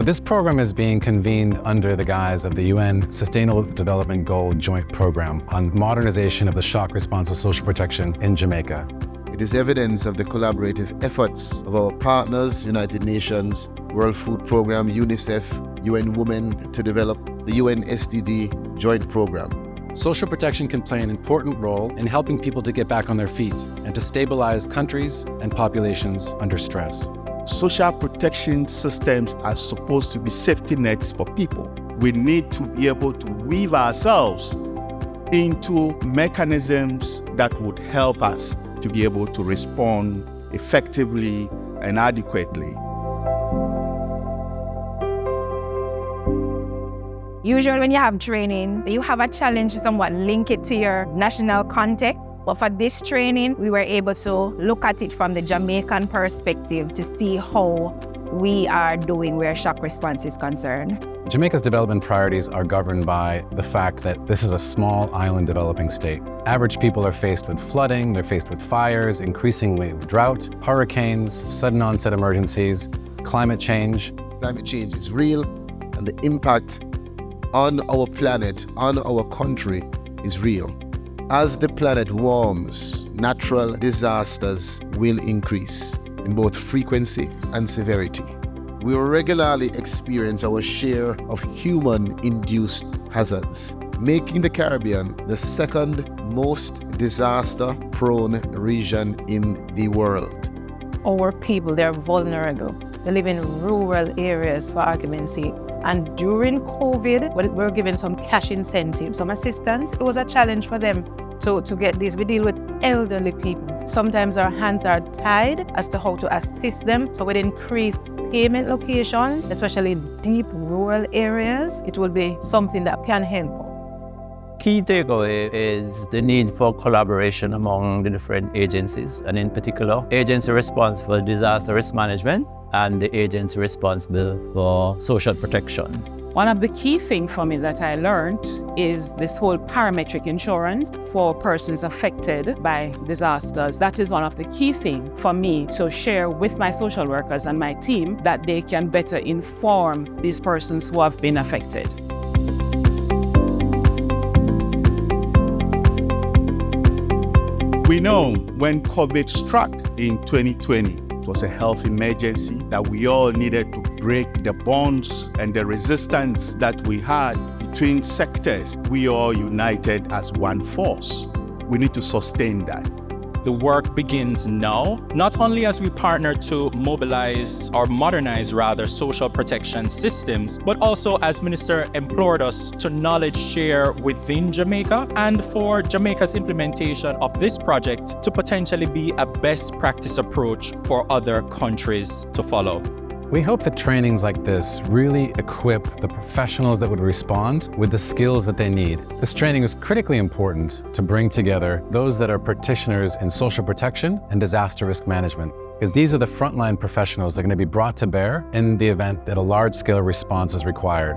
This program is being convened under the guise of the UN Sustainable Development Goal Joint Program on modernization of the shock response of social protection in Jamaica. It is evidence of the collaborative efforts of our partners, United Nations, World Food Programme, UNICEF, UN Women, to develop the UN SDG Joint Program. Social protection can play an important role in helping people to get back on their feet and to stabilize countries and populations under stress. Social protection systems are supposed to be safety nets for people. We need to be able to weave ourselves into mechanisms that would help us to be able to respond effectively and adequately. Usually when you have training, you have a challenge to somewhat link it to your national context. But for this training, we were able to look at it from the Jamaican perspective to see how we are doing where shock response is concerned. Jamaica's development priorities are governed by the fact that this is a small island developing state. Average people are faced with flooding, they're faced with fires, increasingly with drought, hurricanes, sudden onset emergencies, climate change. Climate change is real, and the impact on our planet, on our country, is real. As the planet warms, natural disasters will increase in both frequency and severity. We regularly experience our share of human-induced hazards, making the Caribbean the second most disaster-prone region in the world. Our people, they're vulnerable. They live in rural areas, for argument's sake. And during COVID, when we were given some cash incentives, some assistance, it was a challenge for them to get this. We deal with elderly people. Sometimes our hands are tied as to how to assist them. So with increased payment locations, especially in deep rural areas, it will be something that can help us. Key takeaway is the need for collaboration among the different agencies, and in particular, agency responsible for disaster risk management and the agency responsible for social protection. One of the key things for me that I learned is this whole parametric insurance for persons affected by disasters. That is one of the key things for me to share with my social workers and my team, that they can better inform these persons who have been affected. We know when COVID struck in 2020, it was a health emergency that we all needed to break the bonds and the resistance that we had between sectors. We all united as one force. We need to sustain that. The work begins now, not only as we partner to mobilize or modernize social protection systems, but also as Minister implored us to knowledge share within Jamaica and for Jamaica's implementation of this project to potentially be a best practice approach for other countries to follow. We hope that trainings like this really equip the professionals that would respond with the skills that they need. This training is critically important to bring together those that are practitioners in social protection and disaster risk management, because these are the frontline professionals that are going to be brought to bear in the event that a large-scale response is required.